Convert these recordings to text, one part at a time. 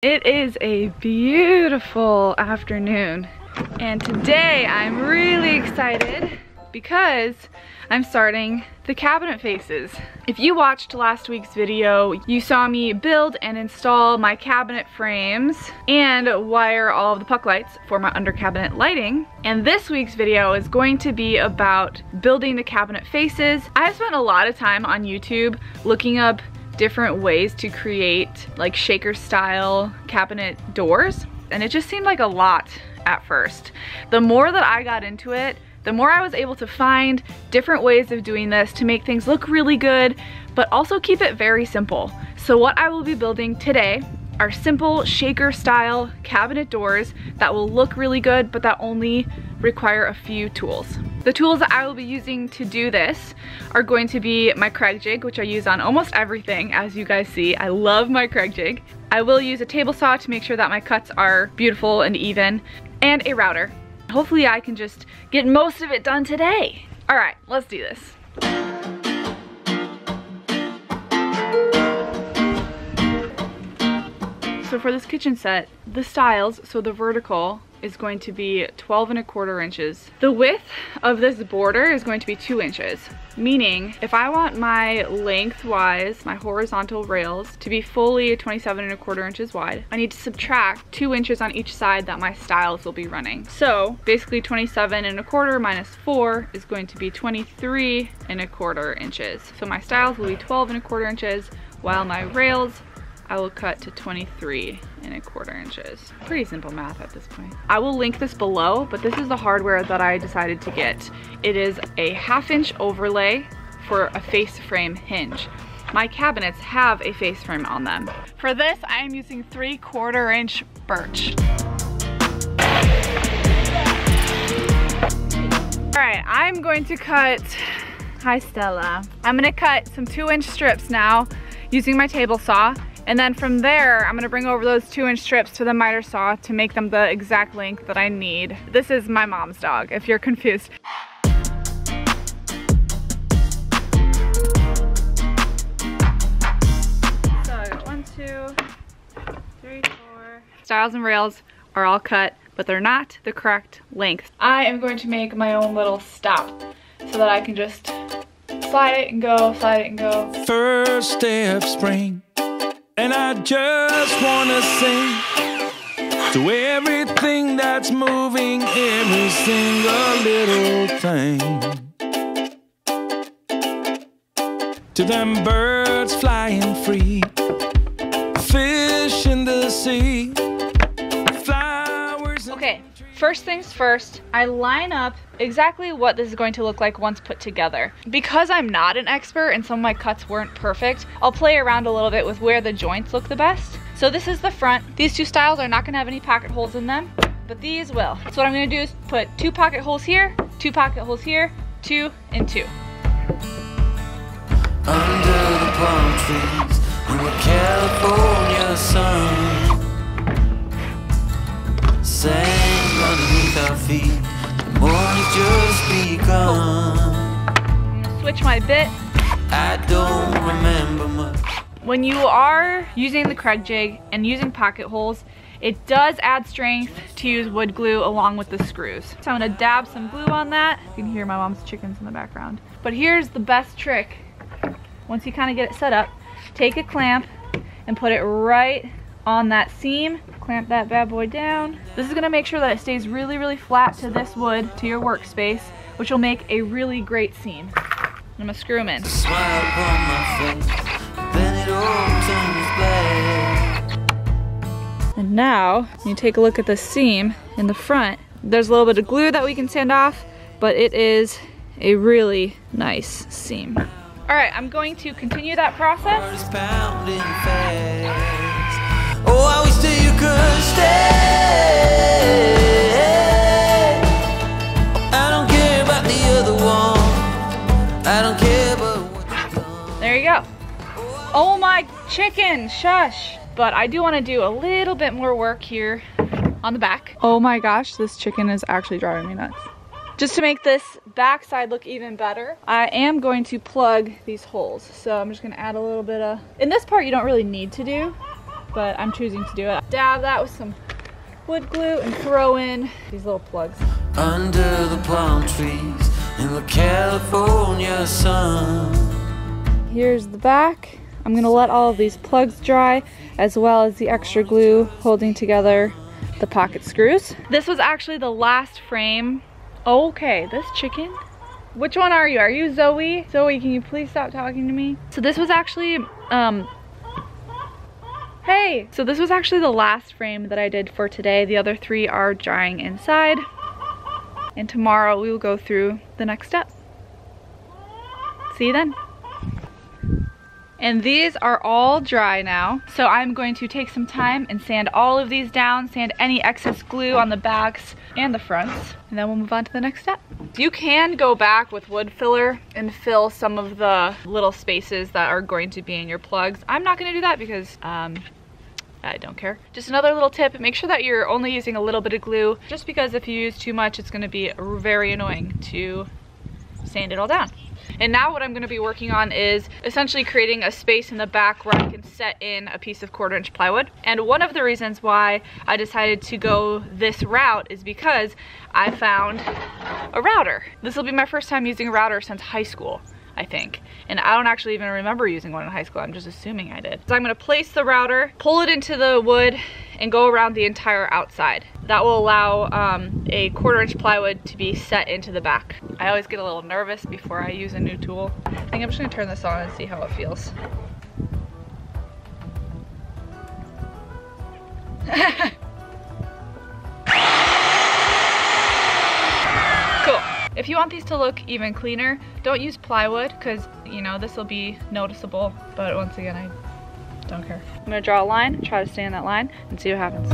It is a beautiful afternoon, and today I'm really excited because I'm starting the cabinet faces. If you watched last week's video, you saw me build and install my cabinet frames and wire all of the puck lights for my under cabinet lighting. And this week's video is going to be about building the cabinet faces. I've spent a lot of time on YouTube looking up different ways to create like shaker style cabinet doors, and it just seemed like a lot at first. The more that I got into it, the more I was able to find different ways of doing this to make things look really good, but also keep it very simple. So what I will be building today are simple shaker style cabinet doors that will look really good, but that only require a few tools. The tools that I will be using to do this are going to be my Kreg jig, which I use on almost everything, as you guys see. I love my Kreg jig. I will use a table saw to make sure that my cuts are beautiful and even, and a router. Hopefully I can just get most of it done today. All right, let's do this. So for this kitchen set, the stiles, so the vertical is going to be 12 1/4 inches. The width of this border is going to be 2 inches, meaning if I want my lengthwise, my horizontal rails to be fully 27 1/4 inches wide, I need to subtract 2 inches on each side that my stiles will be running. So basically 27 1/4 minus 4 is going to be 23 1/4 inches. So my stiles will be 12 1/4 inches, while my rails I will cut to 23 1/4 inches. Pretty simple math at this point. I will link this below, but this is the hardware that I decided to get. It is a 1/2 inch overlay for a face frame hinge. My cabinets have a face frame on them. For this, I am using 3/4 inch birch. All right, I'm going to cut, hi Stella. I'm gonna cut some 2-inch strips now using my table saw. And then from there, I'm gonna bring over those 2-inch strips to the miter saw to make them the exact length that I need. This is my mom's dog, if you're confused. So I got 1, 2, 3, 4. Stiles and rails are all cut, but they're not the correct length. I am going to make my own little stop so that I can just slide it and go, slide it and go. First day of spring, and I just wanna sing to everything that's moving, every single little thing. To them birds flying free, fish in the sea, flowers. Okay, first things first, I line up exactly what this is going to look like once put together. Because I'm not an expert and some of my cuts weren't perfect, I'll play around a little bit with where the joints look the best. So this is the front. These two stiles are not gonna have any pocket holes in them, but these will. So what I'm gonna do is put 2 pocket holes here, 2 pocket holes here, 2 and 2. Under the palm trees in the California sun, sang underneath our feet. Morning's just begun. I'm gonna switch my bit. I don't remember much. When you are using the Kreg jig and using pocket holes, it does add strength to use wood glue along with the screws. So I'm gonna dab some glue on that. You can hear my mom's chickens in the background. But here's the best trick. Once you kind of get it set up, take a clamp and put it right on that seam. Clamp that bad boy down. This is gonna make sure that it stays really, really flat to this wood, to your workspace, which will make a really great seam. I'm gonna screw them in. Smile upon my face, then it all turns black. And now, you take a look at the seam in the front. There's a little bit of glue that we can sand off, but it is a really nice seam. All right, I'm going to continue that process. Oh, I wish that you could stay. I don't care about the other one. I don't care about what you've done. There you go. Oh my chicken, shush. But I do want to do a little bit more work here on the back. Oh my gosh, this chicken is actually driving me nuts. Just to make this back side look even better, I am going to plug these holes. So I'm just gonna add a little bit of, in this part you don't really need to do, but I'm choosing to do it. Dab that with some wood glue and throw in these little plugs. Under the palm trees in the California sun. Here's the back. I'm gonna let all of these plugs dry, as well as the extra glue holding together the pocket screws. This was actually the last frame. Okay, this chicken. Which one are you? Are you Zoe? Zoe, can you please stop talking to me? So this was actually, hey! So this was actually the last frame that I did for today. The other 3 are drying inside. And tomorrow we will go through the next step. See you then. And these are all dry now. So I'm going to take some time and sand all of these down, sand any excess glue on the backs and the fronts, and then we'll move on to the next step. You can go back with wood filler and fill some of the little spaces that are going to be in your plugs. I'm not gonna do that because I don't care. Just another little tip, make sure that you're only using a little bit of glue, just because if you use too much, it's gonna be very annoying to sand it all down. And now what I'm gonna be working on is essentially creating a space in the back where I can set in a piece of 1/4" plywood. And one of the reasons why I decided to go this route is because I found a router. This will be my first time using a router since high school, I think. And I don't actually even remember using one in high school, I'm just assuming I did. So I'm gonna place the router, pull it into the wood, and go around the entire outside. That will allow a 1/4" plywood to be set into the back. I always get a little nervous before I use a new tool. I think I'm just gonna turn this on and see how it feels. Cool. If you want these to look even cleaner, don't use plywood because, you know, this will be noticeable, but once again, I don't care. I'm gonna draw a line, try to stay in that line, and see what happens.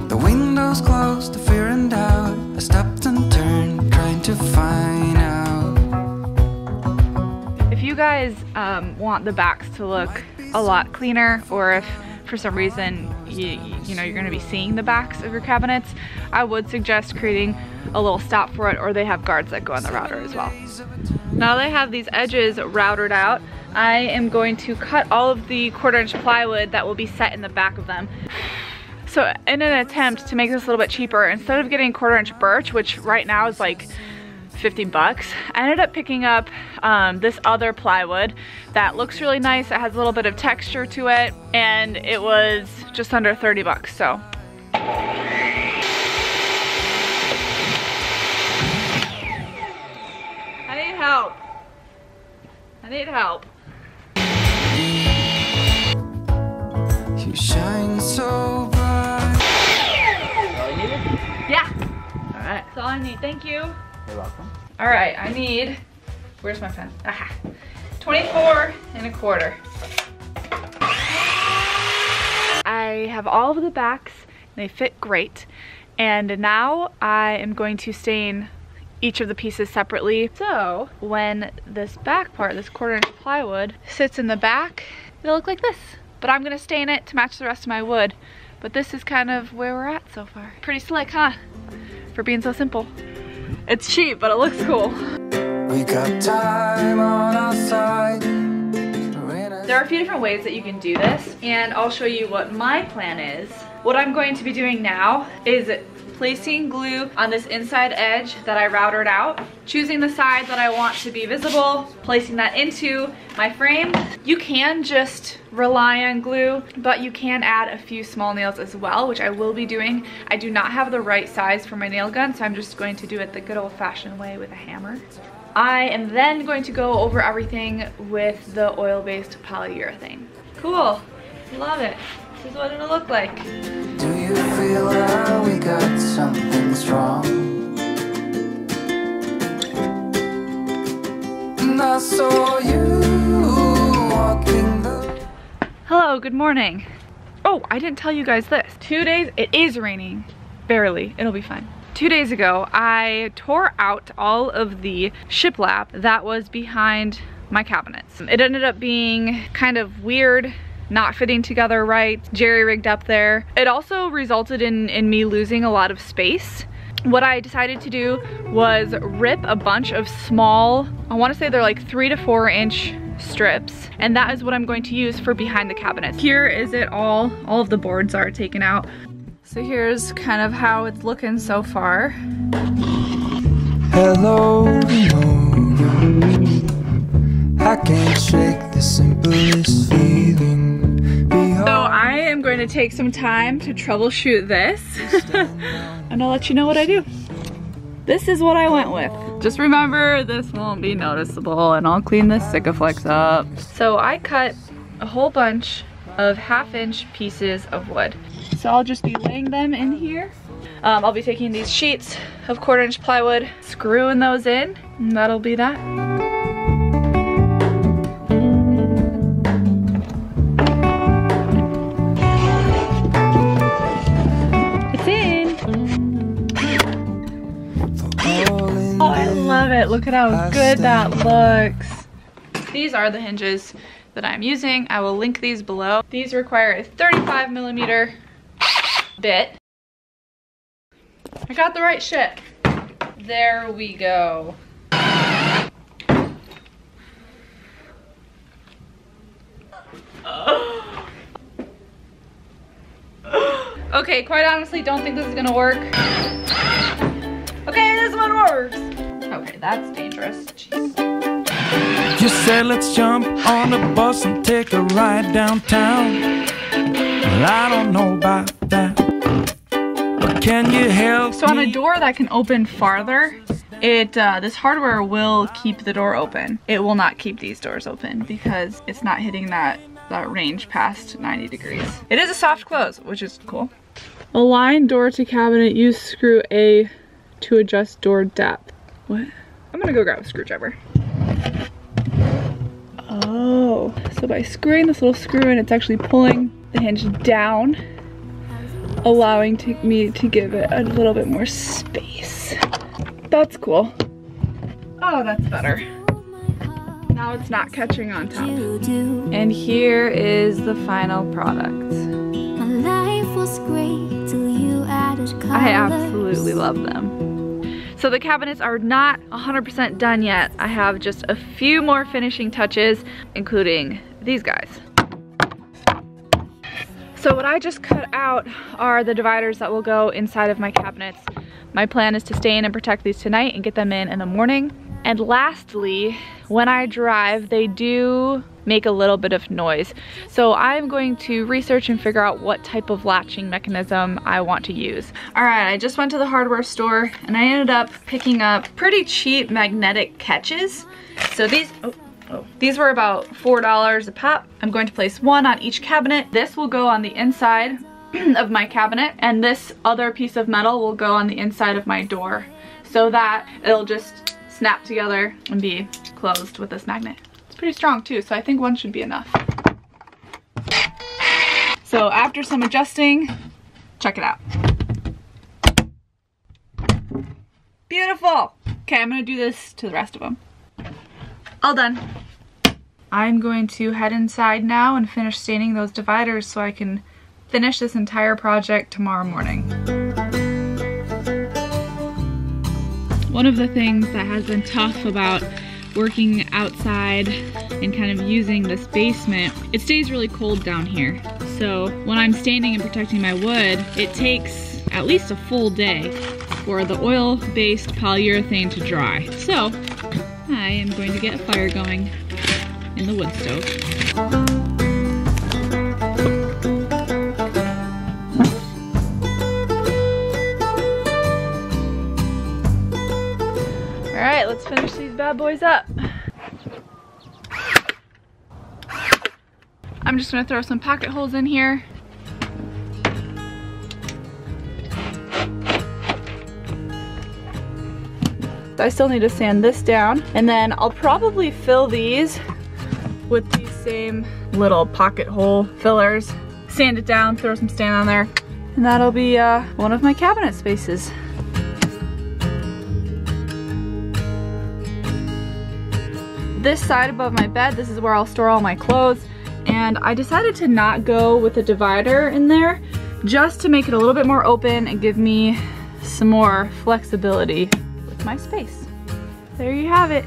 The windows closed to fear and doubt. I stopped and turned, trying to find out. If you guys want the backs to look a lot cleaner, or if for some reason you know you're going to be seeing the backs of your cabinets, I would suggest creating a little stop for it, or they have guards that go on the router as well. Now that I have these edges routered out, I am going to cut all of the 1/4" plywood that will be set in the back of them. So in an attempt to make this a little bit cheaper, instead of getting 1/4" birch, which right now is like 50 bucks, I ended up picking up this other plywood that looks really nice. It has a little bit of texture to it, and it was just under 30 bucks, so. I need help. I need help. You shine so bright. Yeah. All right. That's all I need. Thank you. You're welcome. All right. I need. Where's my pen? Aha. 24 1/4. I have all of the backs. They fit great. And now I am going to stain each of the pieces separately. So when this back part, this 1/4" plywood, sits in the back, it'll look like this. But I'm gonna stain it to match the rest of my wood. But this is kind of where we're at so far. Pretty slick, huh? For being so simple. It's cheap, but it looks cool. We got time on our side. There are a few different ways that you can do this, and I'll show you what my plan is. What I'm going to be doing now is placing glue on this inside edge that I routered out, choosing the side that I want to be visible, placing that into my frame. You can just rely on glue, but you can add a few small nails as well, which I will be doing. I do not have the right size for my nail gun, so I'm just going to do it the good old-fashioned way with a hammer. I am then going to go over everything with the oil-based polyurethane. Cool, love it. This is what it'll look like. Do you feel that we got something strong? And I saw you walking the... Hello, good morning. Oh, I didn't tell you guys this. 2 days, it is raining. Barely, it'll be fine. 2 days ago, I tore out all of the shiplap that was behind my cabinets. It ended up being kind of weird, not fitting together right, jerry-rigged up there. It also resulted in me losing a lot of space. What I decided to do was rip a bunch of small, I want to say they're like 3 to 4 inch strips, and that is what I'm going to use for behind the cabinets. Here is it all of the boards are taken out. So here's kind of how it's looking so far. Hello, I can't shake the simplest feeling. So I am going to take some time to troubleshoot this and I'll let you know what I do. This is what I went with. Just remember, this won't be noticeable, and I'll clean this Sikaflex up. So I cut a whole bunch of 1/2-inch pieces of wood. So I'll just be laying them in here. I'll be taking these sheets of 1/4-inch plywood, screwing those in, and that'll be that. It's in. Oh, I love it. Look at how good that looks. These are the hinges that I'm using. I will link these below. These require a 35mm bit. I got the right shit. There we go. Okay, quite honestly, don't think this is gonna work. Okay, this one works. Okay, that's dangerous. Jeez. You said let's jump on the bus and take a ride downtown. Well, I don't know about that. But can you help So on a door that can open farther, this hardware will keep the door open. It will not keep these doors open because it's not hitting that range past 90 degrees. It is a soft close, which is cool. Align door to cabinet, use screw A to adjust door depth. What? I'm gonna go grab a screwdriver. Oh, so by screwing this little screw in, it's actually pulling the hinge down, allowing me to give it a little bit more space. That's cool. Oh, that's better. Now it's not catching on top. And here is the final product. My life was great till you added colors. I absolutely love them. So the cabinets are not 100% done yet. I have just a few more finishing touches, including these guys. So what I just cut out are the dividers that will go inside of my cabinets. My plan is to stay in and protect these tonight and get them in the morning. And lastly, when I drive, they do make a little bit of noise. So I'm going to research and figure out what type of latching mechanism I want to use. All right, I just went to the hardware store and I ended up picking up pretty cheap magnetic catches. So these were about $4 a pop. I'm going to place one on each cabinet. This will go on the inside of my cabinet, and this other piece of metal will go on the inside of my door so that it'll just snap together and be closed with this magnet. It's pretty strong too, so I think one should be enough. So after some adjusting, check it out. Beautiful. Okay, I'm gonna do this to the rest of them. All done. I'm going to head inside now and finish staining those dividers so I can finish this entire project tomorrow morning. One of the things that has been tough about working outside and kind of using this basement, it stays really cold down here. So when I'm staining and protecting my wood, it takes at least a full day for the oil-based polyurethane to dry. So I am going to get a fire going in the wood stove. Alright, let's finish these bad boys up. I'm just gonna throw some pocket holes in here. I still need to sand this down, and then I'll probably fill these with these same little pocket hole fillers. Sand it down, throw some stain on there, and that'll be one of my cabinet spaces. This side above my bed, this is where I'll store all my clothes, and I decided to not go with a divider in there just to make it a little bit more open and give me some more flexibility with my space. There you have it.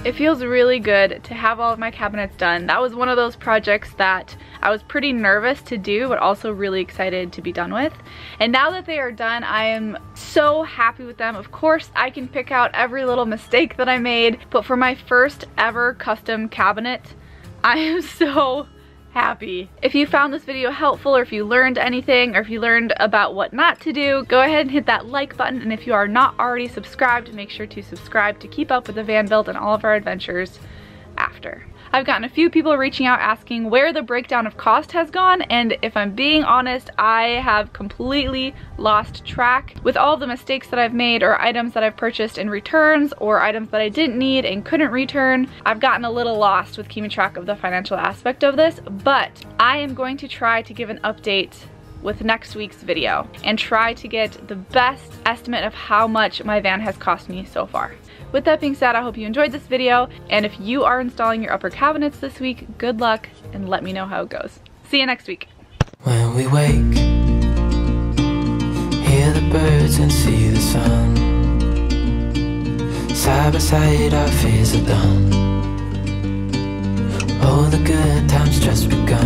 It feels really good to have all of my cabinets done. That was one of those projects that I was pretty nervous to do, but also really excited to be done with. And now that they are done, I am so happy with them. Of course, I can pick out every little mistake that I made, but for my first ever custom cabinet, I am so happy. If you found this video helpful, or if you learned anything, or if you learned about what not to do, go ahead and hit that like button. And if you are not already subscribed, make sure to subscribe to keep up with the van build and all of our adventures after. I've gotten a few people reaching out asking where the breakdown of cost has gone, and if I'm being honest, I have completely lost track. With all the mistakes that I've made, or items that I've purchased in returns, or items that I didn't need and couldn't return, I've gotten a little lost with keeping track of the financial aspect of this, but I am going to try to give an update with next week's video and try to get the best estimate of how much my van has cost me so far. With that being said, I hope you enjoyed this video, and if you are installing your upper cabinets this week, good luck, and let me know how it goes. See you next week. When we wake, hear the birds and see the sun. Side by side our fears are done. Oh, the good times just begun.